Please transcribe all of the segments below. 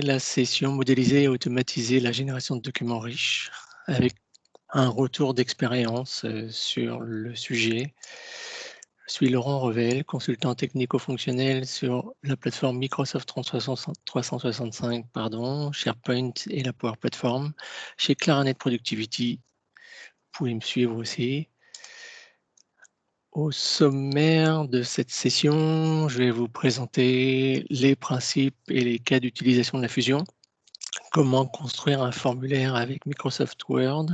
la session modéliser et automatiser la génération de documents riches avec un retour d'expérience sur le sujet. Je suis Laurent Revel, consultant technico-fonctionnel sur la plateforme Microsoft 365, SharePoint et la Power Platform chez Claranet Productivity. Vous pouvez me suivre aussi. Au sommaire de cette session, je vais vous présenter les principes et les cas d'utilisation de la fusion, comment construire un formulaire avec Microsoft Word,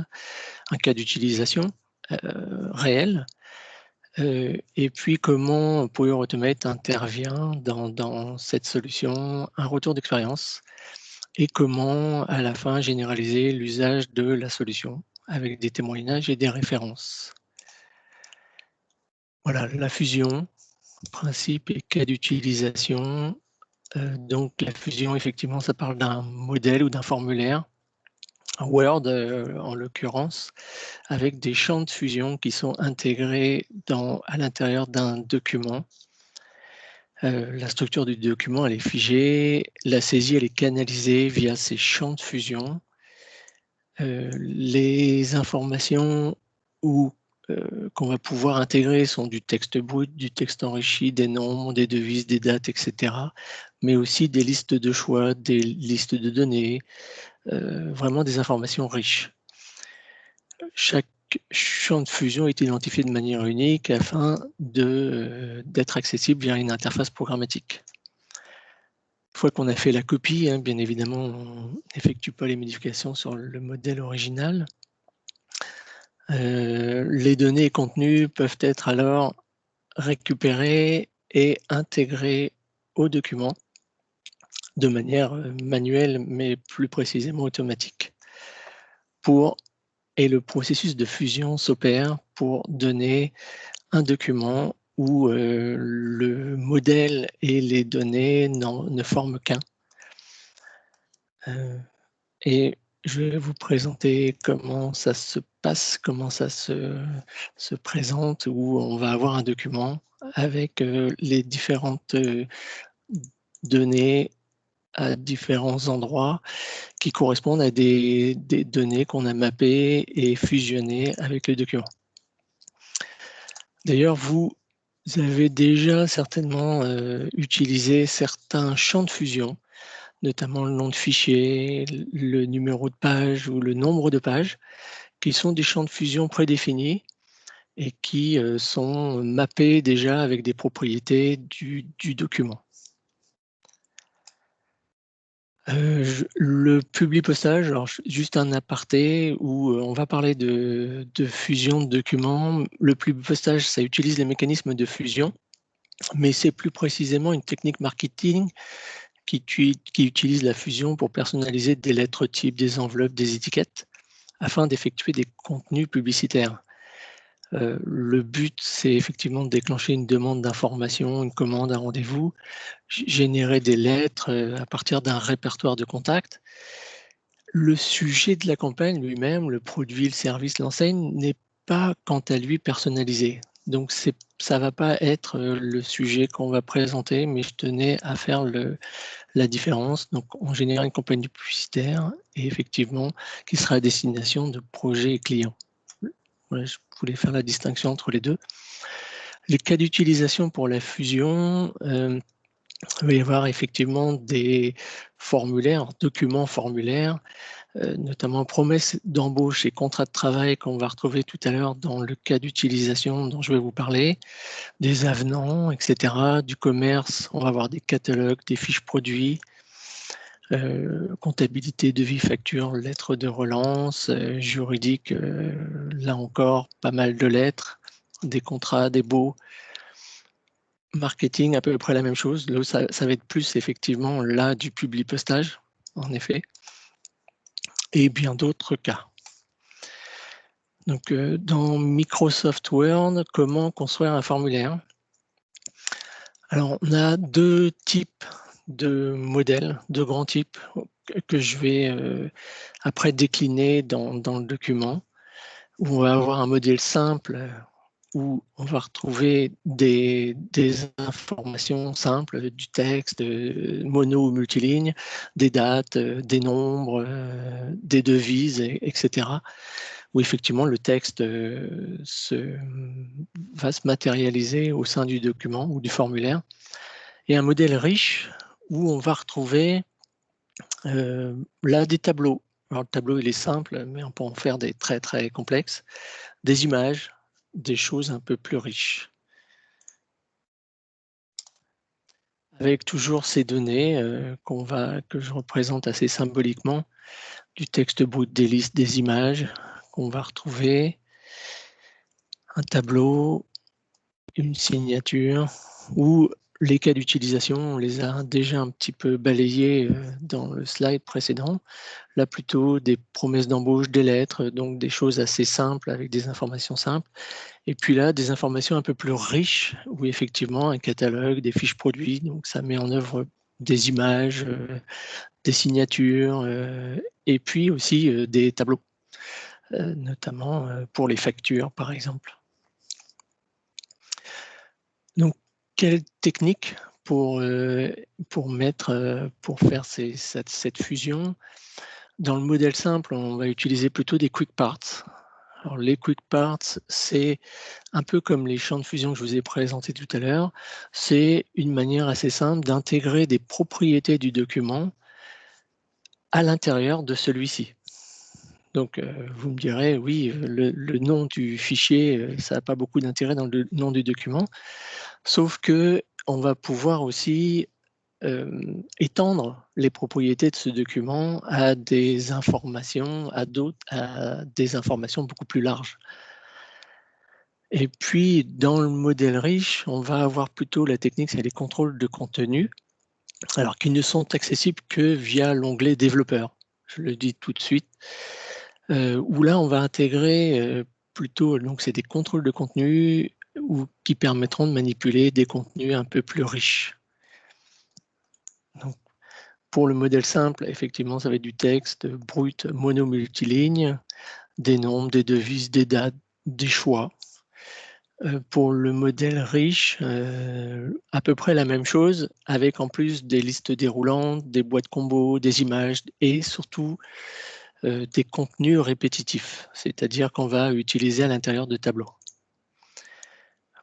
un cas d'utilisation réel, et puis comment Power Automate intervient dans cette solution, un retour d'expérience, et comment à la fin généraliser l'usage de la solution avec des témoignages et des références. Voilà, la fusion, principe et cas d'utilisation. Donc la fusion, effectivement, ça parle d'un modèle ou d'un formulaire, Word en l'occurrence, avec des champs de fusion qui sont intégrés à l'intérieur d'un document. La structure du document, elle est figée, la saisie, elle est canalisée via ces champs de fusion. Les informations qu'on va pouvoir intégrer sont du texte brut, du texte enrichi, des nombres, des devises, des dates, etc. Mais aussi des listes de choix, des listes de données, vraiment des informations riches. Chaque champ de fusion est identifié de manière unique afin d'être accessible via une interface programmatique. Une fois qu'on a fait la copie, bien évidemment, on n'effectue pas les modifications sur le modèle original. Les données et contenus peuvent être alors récupérés et intégrés au document de manière manuelle, mais plus précisément automatique. Et le processus de fusion s'opère pour donner un document où le modèle et les données ne forment qu'un. Et je vais vous présenter comment ça se passe, comment ça se présente, où on va avoir un document avec les différentes données à différents endroits qui correspondent à des données qu'on a mappées et fusionnées avec le document. D'ailleurs, vous avez déjà certainement utilisé certains champs de fusion, notamment le nom de fichier, le numéro de page ou le nombre de pages, qui sont des champs de fusion prédéfinis et qui sont mappés déjà avec des propriétés du document. Le publipostage, alors juste un aparté où on va parler de fusion de documents. Le publipostage, ça utilise les mécanismes de fusion, mais c'est plus précisément une technique marketing qui utilise la fusion pour personnaliser des lettres types, des enveloppes, des étiquettes, afin d'effectuer des contenus publicitaires. Le but, c'est effectivement de déclencher une demande d'information, une commande, un rendez-vous, générer des lettres à partir d'un répertoire de contacts. Le sujet de la campagne lui-même, le produit, le service, l'enseigne, n'est pas quant à lui personnalisé. Donc ça ne va pas être le sujet qu'on va présenter, mais je tenais à faire la différence. Donc on génère une campagne publicitaire et effectivement qui sera à destination de projets et clients. Voilà, je voulais faire la distinction entre les deux. Les cas d'utilisation pour la fusion, il va y avoir effectivement des formulaires, documents formulaires, notamment promesses d'embauche et contrats de travail qu'on va retrouver tout à l'heure dans le cas d'utilisation dont je vais vous parler, des avenants, etc., du commerce, on va avoir des catalogues, des fiches produits, comptabilité, devis, facture, lettres de relance, juridique, là encore, pas mal de lettres, des contrats, des baux, marketing, à peu près la même chose. Là, ça va être plus effectivement là du publipostage, en effet, et bien d'autres cas. Donc, dans Microsoft Word, comment construire un formulaire? Alors, on a deux types de modèles, deux grands types que je vais après décliner dans le document, où on va avoir un modèle simple où on va retrouver des informations simples, du texte, mono ou multiligne, des dates, des nombres, des devises, etc. Où effectivement le texte va se matérialiser au sein du document ou du formulaire. Et un modèle riche où on va retrouver là des tableaux. Alors le tableau il est simple, mais on peut en faire des très très complexes, des images, des choses un peu plus riches. Avec toujours ces données que je représente assez symboliquement, du texte brut, des listes, des images qu'on va retrouver, un tableau, une signature, ou les cas d'utilisation, on les a déjà un petit peu balayés dans le slide précédent. Là, plutôt des promesses d'embauche, des lettres, donc des choses assez simples avec des informations simples. Et puis là, des informations un peu plus riches, où effectivement, un catalogue, des fiches produits, donc ça met en œuvre des images, des signatures, et puis aussi des tableaux, notamment pour les factures, par exemple. Donc, quelle technique pour faire cette fusion? Dans le modèle simple, on va utiliser plutôt des quick parts. Alors, les quick parts, c'est un peu comme les champs de fusion que je vous ai présentés tout à l'heure. C'est une manière assez simple d'intégrer des propriétés du document à l'intérieur de celui-ci. Donc, vous me direz, oui, le nom du fichier, ça n'a pas beaucoup d'intérêt dans le nom du document, sauf que on va pouvoir aussi étendre les propriétés de ce document à des informations, à des informations beaucoup plus larges. Et puis, dans le modèle riche, on va avoir plutôt la technique, c'est les contrôles de contenu, alors qui ne sont accessibles que via l'onglet développeur. Je le dis tout de suite. Où là, on va intégrer plutôt, donc c'est des contrôles de contenu qui permettront de manipuler des contenus un peu plus riches. Donc, pour le modèle simple, effectivement, ça va être du texte brut mono-multiligne, des nombres, des devises, des dates, des choix. Pour le modèle riche, à peu près la même chose, avec en plus des listes déroulantes, des boîtes combo, des images et surtout des contenus répétitifs, c'est-à-dire qu'on va utiliser à l'intérieur de tableaux.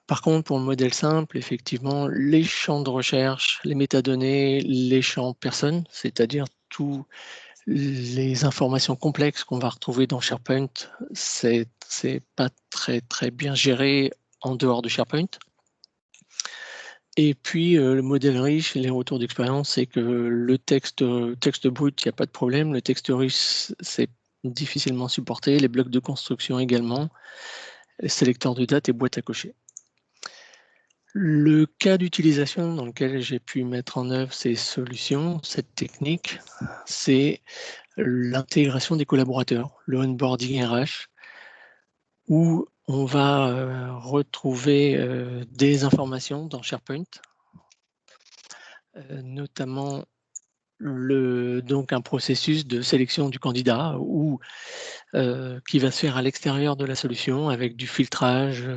Par contre, pour le modèle simple, effectivement, les champs de recherche, les métadonnées, les champs personnes, c'est-à-dire tous les informations complexes qu'on va retrouver dans SharePoint, c'est pas très très bien géré en dehors de SharePoint. Et puis le modèle riche, les retours d'expérience, c'est que le texte brut, il n'y a pas de problème. Le texte riche, c'est difficilement supporté. Les blocs de construction également, les sélecteurs de date et boîtes à cocher. Le cas d'utilisation dans lequel j'ai pu mettre en œuvre ces solutions, cette technique, c'est l'intégration des collaborateurs, le onboarding RH, où on va retrouver des informations dans SharePoint, notamment donc un processus de sélection du candidat qui va se faire à l'extérieur de la solution avec du filtrage,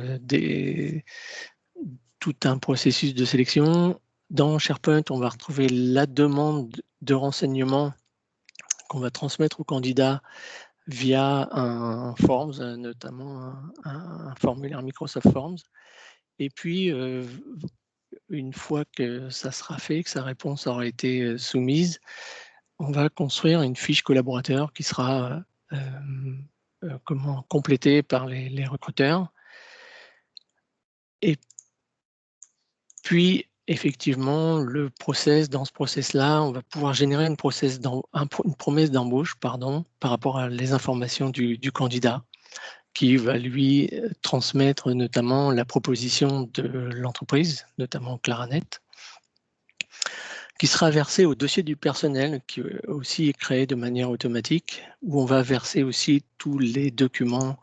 tout un processus de sélection. Dans SharePoint, on va retrouver la demande de renseignements qu'on va transmettre au candidat via un Forms, notamment un formulaire Microsoft Forms. Et puis, une fois que ça sera fait, que sa réponse aura été soumise, on va construire une fiche collaborateur qui sera complétée par les recruteurs. Et puis, effectivement, dans ce process-là, on va pouvoir générer une promesse d'embauche par rapport à les informations du candidat, qui va lui transmettre notamment la proposition de l'entreprise, notamment Claranet, qui sera versée au dossier du personnel, qui aussi est créé de manière automatique, où on va verser aussi tous les documents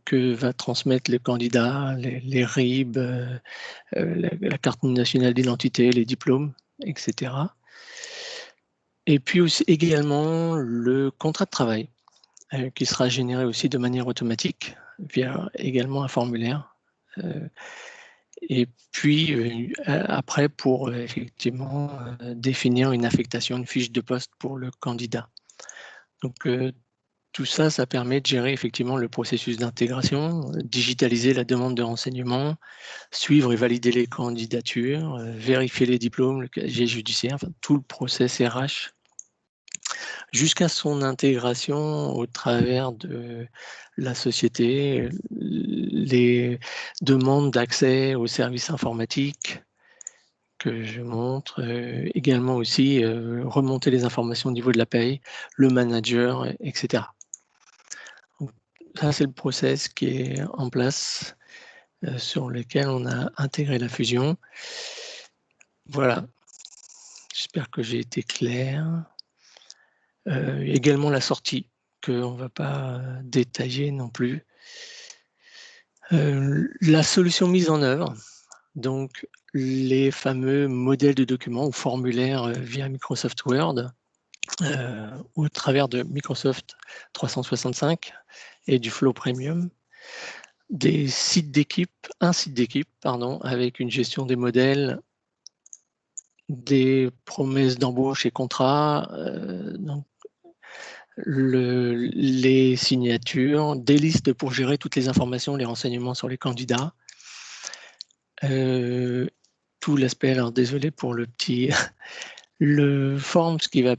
que va transmettre le candidat, les RIB, la carte nationale d'identité, les diplômes, etc. Et puis aussi également le contrat de travail, qui sera généré aussi de manière automatique via également un formulaire Et puis après, pour effectivement définir une affectation, une fiche de poste pour le candidat. Donc tout ça, ça permet de gérer effectivement le processus d'intégration, digitaliser la demande de renseignements, suivre et valider les candidatures, vérifier les diplômes, le casier judiciaire, enfin, tout le process RH, jusqu'à son intégration au travers de la société, les demandes d'accès aux services informatiques que je montre, également aussi remonter les informations au niveau de la paye, le manager, etc. Donc, ça, c'est le process qui est en place sur lequel on a intégré la fusion. Voilà, j'espère que j'ai été clair. Également la sortie, qu'on ne va pas détailler non plus. La solution mise en œuvre, donc les fameux modèles de documents ou formulaires via Microsoft Word, au travers de Microsoft 365 et du Flow Premium, des sites d'équipe, un site d'équipe, pardon, avec une gestion des modèles, des promesses d'embauche et contrats, donc les signatures, des listes pour gérer toutes les informations, les renseignements sur les candidats. Tout l'aspect, alors désolé pour le petit, le Forms qui va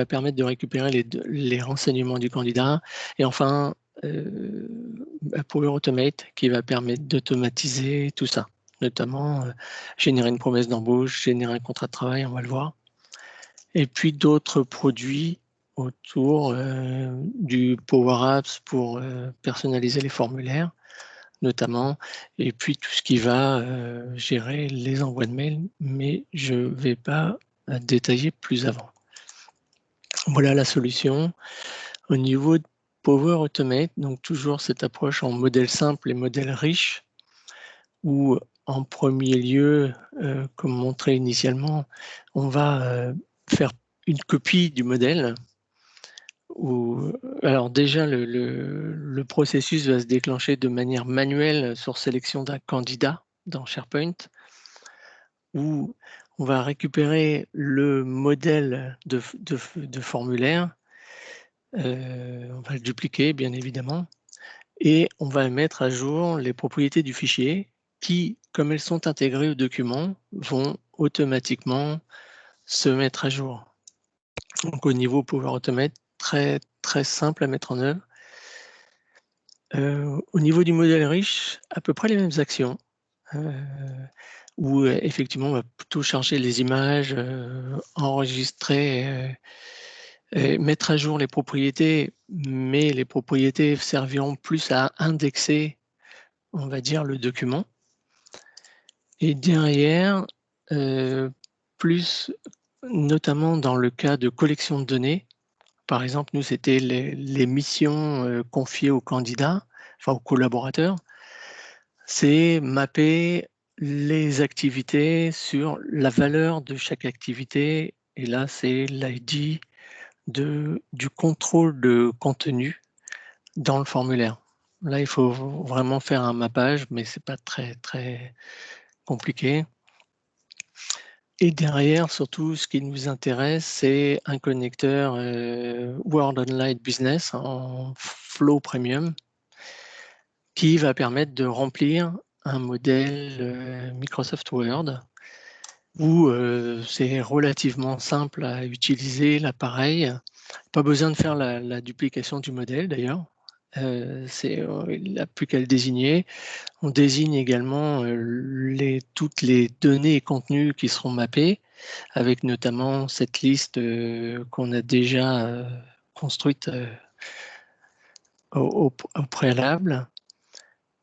permettre de récupérer les renseignements du candidat. Et enfin, Power Automate qui va permettre d'automatiser tout ça, notamment générer une promesse d'embauche, générer un contrat de travail, on va le voir. Et puis d'autres produits autour du Power Apps pour personnaliser les formulaires, notamment, et puis tout ce qui va gérer les envois de mails, mais je ne vais pas détailler plus avant. Voilà la solution. Au niveau de Power Automate, donc toujours cette approche en modèle simple et modèle riche, où en premier lieu, comme montré initialement, on va faire une copie du modèle. Alors déjà, le processus va se déclencher de manière manuelle sur sélection d'un candidat dans SharePoint, où on va récupérer le modèle de formulaire, on va le dupliquer bien évidemment, et on va mettre à jour les propriétés du fichier qui, comme elles sont intégrées au document, vont automatiquement se mettre à jour. Donc au niveau Power Automate, très, très simple à mettre en œuvre. Au niveau du modèle riche, à peu près les mêmes actions, où effectivement on va plutôt charger les images, enregistrer, et mettre à jour les propriétés, mais les propriétés serviront plus à indexer, on va dire, le document. Et derrière, plus notamment dans le cas de collection de données, par exemple, nous, c'était les missions confiées aux candidats, enfin aux collaborateurs, c'est mapper les activités sur la valeur de chaque activité. Et là, c'est l'ID du contrôle de contenu dans le formulaire. Là, il faut vraiment faire un mappage, mais ce n'est pas très, très compliqué. Et derrière, surtout, ce qui nous intéresse, c'est un connecteur Word Online Business en Flow Premium qui va permettre de remplir un modèle Microsoft Word où c'est relativement simple à utiliser l'appareil. Pas besoin de faire la duplication du modèle d'ailleurs. Il n'a plus qu'à le désigner. On désigne également toutes les données et contenus qui seront mappés, avec notamment cette liste qu'on a déjà construite au préalable.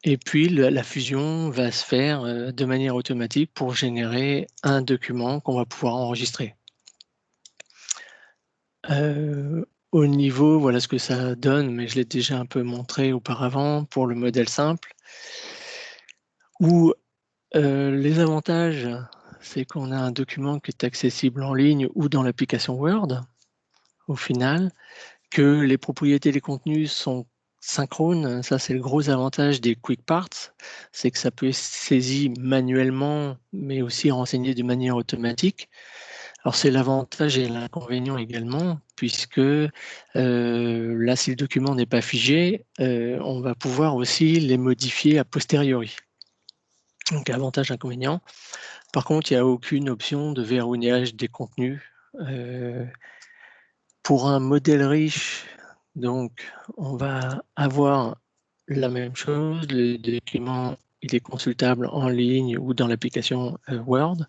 Et puis la fusion va se faire de manière automatique pour générer un document qu'on va pouvoir enregistrer. Au niveau, voilà ce que ça donne, mais je l'ai déjà un peu montré auparavant pour le modèle simple, où les avantages, c'est qu'on a un document qui est accessible en ligne ou dans l'application Word, au final, que les propriétés des contenus sont synchrone. Ça, c'est le gros avantage des quick parts, c'est que ça peut être saisi manuellement, mais aussi renseigné de manière automatique. Alors, c'est l'avantage et l'inconvénient également, puisque là, si le document n'est pas figé, on va pouvoir aussi les modifier a posteriori. Donc, avantage, inconvénient. Par contre, il n'y a aucune option de verrouillage des contenus. Pour un modèle riche, donc, on va avoir la même chose. Le document, il est consultable en ligne ou dans l'application Word.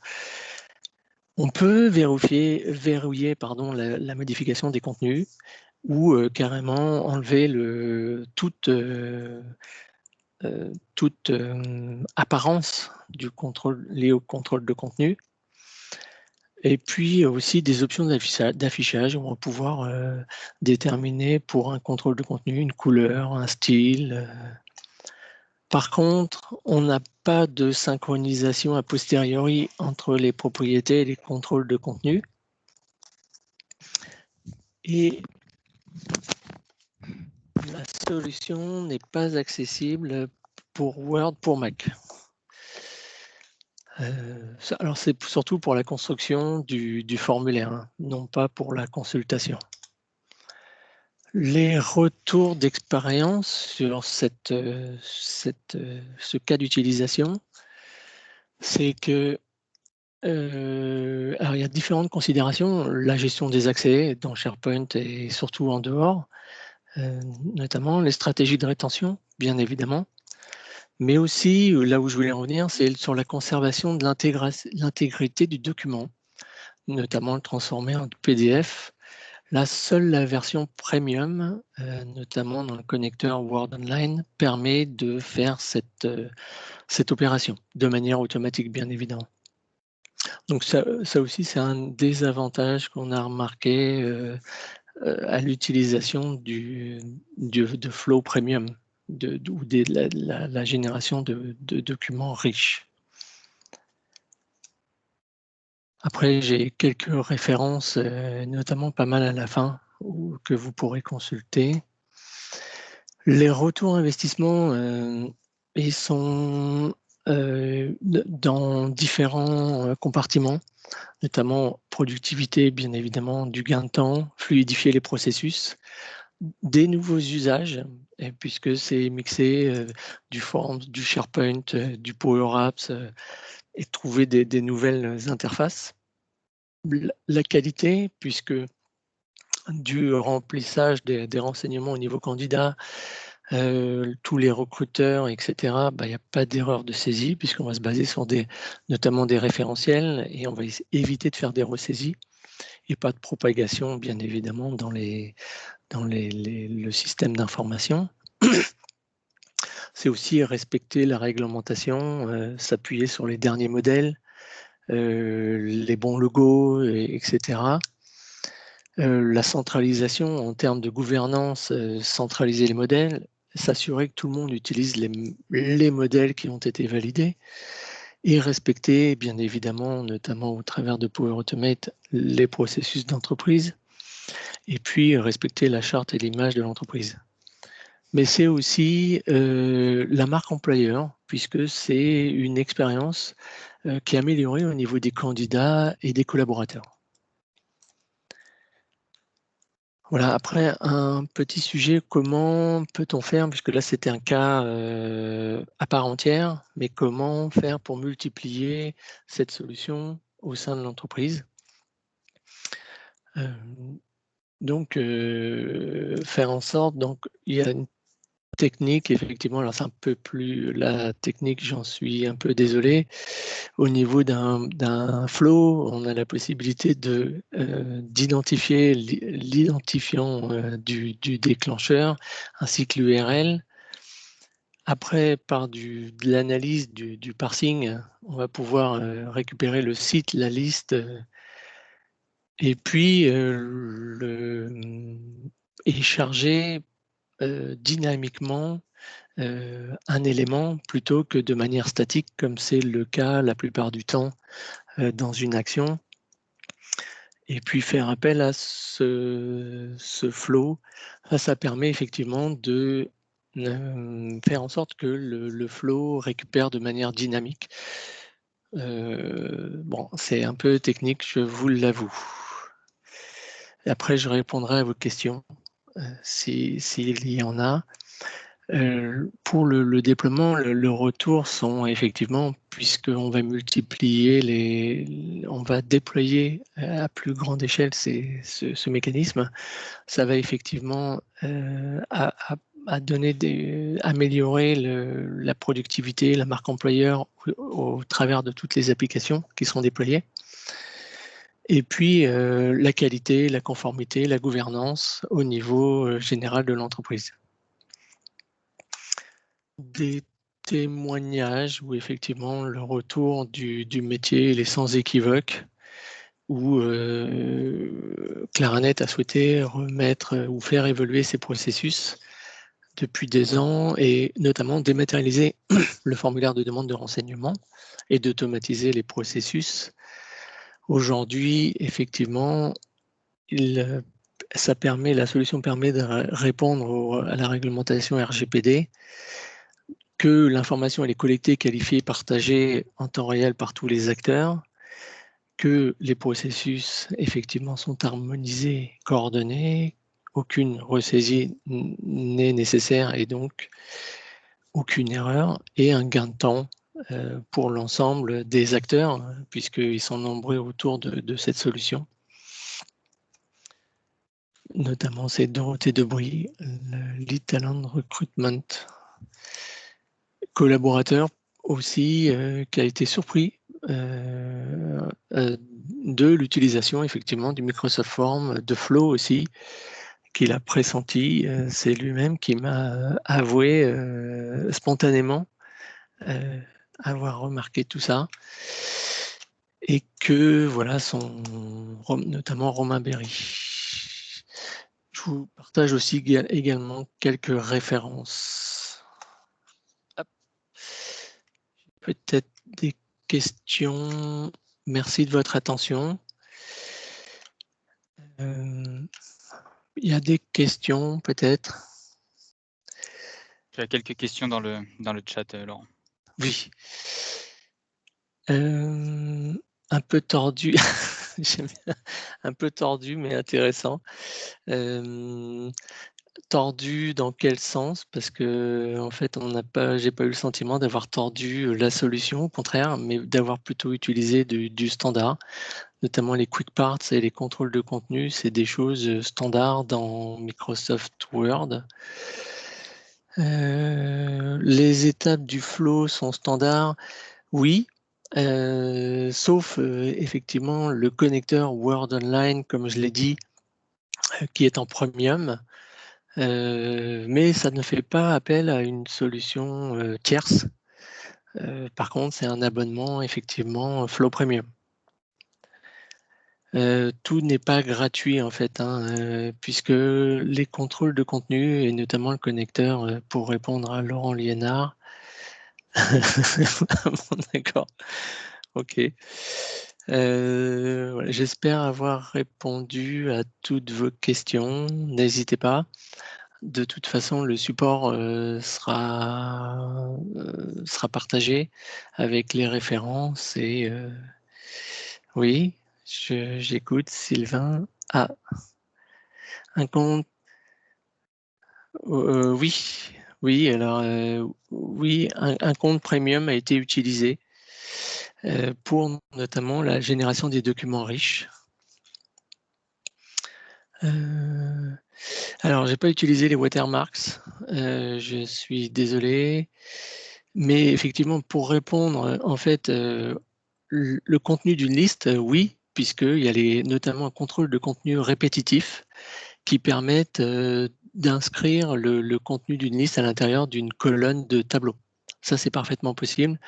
On peut verrouiller la modification des contenus ou carrément enlever toute apparence du contrôle lié au contrôle de contenu. Et puis aussi des options d'affichage où on va pouvoir déterminer pour un contrôle de contenu une couleur, un style. Par contre, on n'a pas de synchronisation a posteriori entre les propriétés et les contrôles de contenu. Et la solution n'est pas accessible pour Word pour Mac. Alors c'est surtout pour la construction du formulaire, hein, non pas pour la consultation. Les retours d'expérience sur ce cas d'utilisation, c'est que alors il y a différentes considérations. La gestion des accès dans SharePoint et surtout en dehors, notamment les stratégies de rétention, bien évidemment. Mais aussi, là où je voulais en venir, c'est sur la conservation de l'intégrité du document, notamment le transformer en PDF. Là, seule la version premium, notamment dans le connecteur Word Online, permet de faire cette opération de manière automatique, bien évidemment. Donc ça aussi, c'est un désavantage qu'on a remarqué à l'utilisation de Flow Premium ou de la génération de documents riches. Après, j'ai quelques références, notamment pas mal à la fin, que vous pourrez consulter. Les retours investissement, ils sont dans différents compartiments, notamment productivité, bien évidemment, du gain de temps, fluidifier les processus, des nouveaux usages, puisque c'est mixer du Forms, du SharePoint, du Power Apps, et trouver des nouvelles interfaces. La qualité, puisque du remplissage des renseignements au niveau candidat, tous les recruteurs, etc., il n'y a pas d'erreur de saisie, puisqu'on va se baser sur notamment des référentiels, et on va éviter de faire des ressaisies, et pas de propagation, bien évidemment, dans le système d'information. C'est aussi respecter la réglementation, s'appuyer sur les derniers modèles, les bons logos, etc. La centralisation en termes de gouvernance, centraliser les modèles, s'assurer que tout le monde utilise les modèles qui ont été validés et respecter, bien évidemment, notamment au travers de Power Automate, les processus d'entreprise et puis respecter la charte et l'image de l'entreprise. Mais c'est aussi la marque employeur, puisque c'est une expérience qui est améliorée au niveau des candidats et des collaborateurs. Voilà, après, un petit sujet, comment peut-on faire, puisque là c'était un cas à part entière, mais comment faire pour multiplier cette solution au sein de l'entreprise? Donc, faire en sorte, donc il y a une technique, effectivement, alors c'est un peu plus la technique, j'en suis un peu désolé. Au niveau d'un flow, on a la possibilité d'identifier l'identifiant du déclencheur ainsi que l'URL. Après, par de l'analyse du parsing, on va pouvoir récupérer le site, la liste, et puis et charger dynamiquement un élément plutôt que de manière statique, comme c'est le cas la plupart du temps dans une action. Et puis faire appel à ce flow, ça permet effectivement de faire en sorte que le flow récupère de manière dynamique. Bon, c'est un peu technique, je vous l'avoue. Après, je répondrai à vos questions, s'il y en a. Pour le déploiement, le retour sont effectivement, puisqu'on va multiplier on va déployer à plus grande échelle ce mécanisme, ça va effectivement améliorer la productivité, la marque employeur au travers de toutes les applications qui sont déployées. Et puis la qualité, la conformité, la gouvernance au niveau général de l'entreprise. Des témoignages où effectivement le retour du métier il est sans équivoque, où Claranet a souhaité remettre ou faire évoluer ses processus depuis des ans et notamment dématérialiser le formulaire de demande de renseignement et d'automatiser les processus. Aujourd'hui, effectivement, la solution permet de répondre à la réglementation RGPD, que l'information elle est collectée, qualifiée, partagée en temps réel par tous les acteurs, que les processus effectivement sont harmonisés, coordonnés, aucune ressaisie n'est nécessaire et donc aucune erreur, et un gain de temps pour l'ensemble des acteurs, puisqu'ils sont nombreux autour de cette solution. Notamment c'est Dorothée Debris, le Lead Talent Recruitment, collaborateur aussi qui a été surpris de l'utilisation effectivement du Microsoft Form, de Flow aussi, qu'il a pressenti. C'est lui-même qui m'a avoué spontanément avoir remarqué tout ça. Et que voilà, notamment Romain Berry. Je vous partage aussi également quelques références. Peut-être des questions. Merci de votre attention. Il y a des questions peut-être? Tu as quelques questions dans le chat, Laurent. Oui. Un peu tordu. Un peu tordu, mais intéressant. Tordu dans quel sens? Parce que en fait, j'ai pas eu le sentiment d'avoir tordu la solution, au contraire, mais d'avoir plutôt utilisé du standard, notamment les quick parts et les contrôles de contenu. C'est des choses standards dans Microsoft Word. Les étapes du flow sont standards, oui, sauf effectivement le connecteur Word Online, comme je l'ai dit, qui est en premium, mais ça ne fait pas appel à une solution tierce. Par contre, c'est un abonnement effectivement Flow Premium. Tout n'est pas gratuit en fait, puisque les contrôles de contenu et notamment le connecteur pour répondre à Laurent Liénard. D'accord, ok. Voilà, j'espère avoir répondu à toutes vos questions. N'hésitez pas. De toute façon, le support sera partagé avec les références et oui, j'écoute Sylvain. Ah, un compte. Oui, alors oui, un compte premium a été utilisé pour notamment la génération des documents riches. Alors, j'ai pas utilisé les watermarks, je suis désolé, mais effectivement, pour répondre, en fait, le contenu d'une liste, oui, puisqu'il y a notamment un contrôle de contenu répétitif qui permettent d'inscrire le contenu d'une liste à l'intérieur d'une colonne de tableau. Ça, c'est parfaitement possible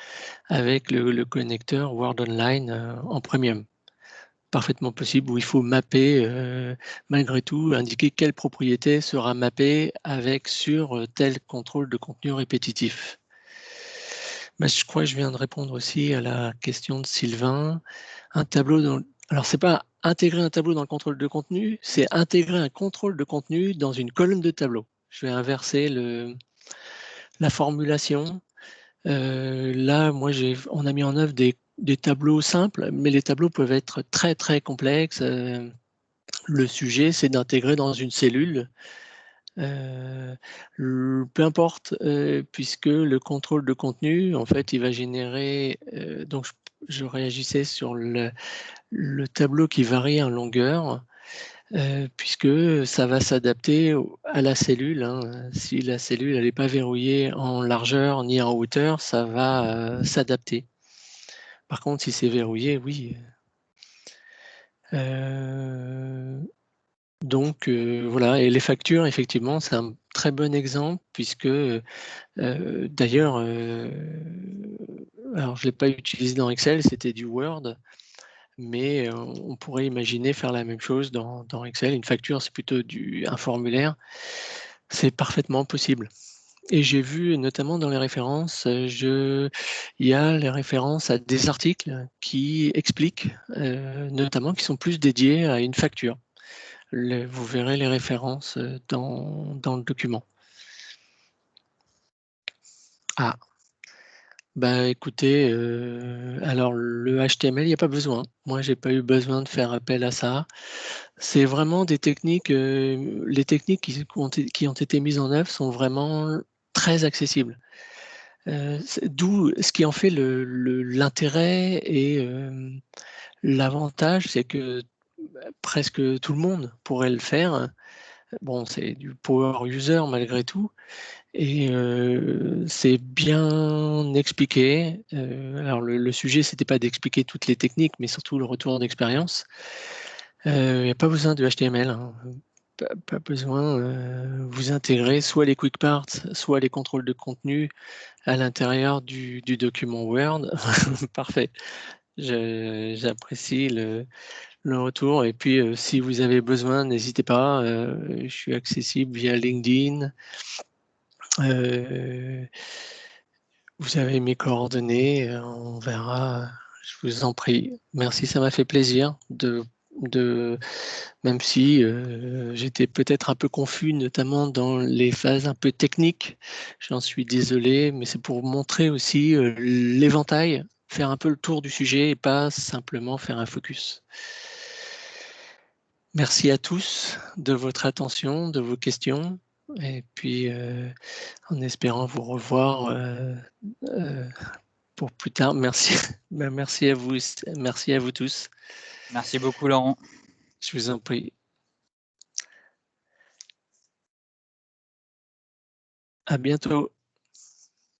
avec le connecteur Word Online en premium. Parfaitement possible, où il faut mapper, malgré tout, indiquer quelle propriété sera mappée sur tel contrôle de contenu répétitif. Mais je crois que je viens de répondre aussi à la question de Sylvain. Un tableau alors, c'est pas intégrer un tableau dans le contrôle de contenu, c'est intégrer un contrôle de contenu dans une colonne de tableau. Je vais inverser La formulation, là, moi, on a mis en œuvre des tableaux simples, mais les tableaux peuvent être très, très complexes. Le sujet, c'est d'intégrer dans une cellule, peu importe, puisque le contrôle de contenu, en fait, il va générer, donc je réagissais sur le tableau qui varie en longueur, puisque ça va s'adapter à la cellule, hein. Si la cellule n'est pas verrouillée en largeur ni en hauteur, ça va s'adapter. Par contre, si c'est verrouillé, oui. Donc voilà, et les factures, effectivement, c'est un très bon exemple puisque d'ailleurs, alors je ne l'ai pas utilisé dans Excel, c'était du Word, mais on pourrait imaginer faire la même chose dans Excel. Une facture, c'est plutôt un formulaire. C'est parfaitement possible. Et j'ai vu notamment dans les références, il y a les références à des articles qui expliquent, notamment qui sont plus dédiés à une facture. Vous verrez les références dans le document. Ah, bah écoutez, alors le HTML, il n'y a pas besoin. Moi, j'ai pas eu besoin de faire appel à ça. C'est vraiment des techniques, les techniques qui ont été mises en œuvre sont vraiment très accessibles. D'où ce qui en fait l'intérêt et l'avantage, c'est que presque tout le monde pourrait le faire. Bon, c'est du power user malgré tout, et c'est bien expliqué. Alors le sujet, c'était pas d'expliquer toutes les techniques, mais surtout le retour d'expérience. Il n'y a pas besoin de HTML, hein. Pas besoin. Vous intégrez soit les quick parts, soit les contrôles de contenu à l'intérieur du document Word. Parfait. J'apprécie le retour. Et puis, si vous avez besoin, n'hésitez pas. Je suis accessible via LinkedIn. Vous avez mes coordonnées. On verra. Je vous en prie. Merci, ça m'a fait plaisir même si j'étais peut-être un peu confus, notamment dans les phases un peu techniques. J'en suis désolé, mais c'est pour montrer aussi l'éventail, faire un peu le tour du sujet et pas simplement faire un focus. Merci à tous de votre attention, de vos questions, et puis en espérant vous revoir pour plus tard. Merci, merci à vous tous. Merci beaucoup, Laurent. Je vous en prie. À bientôt.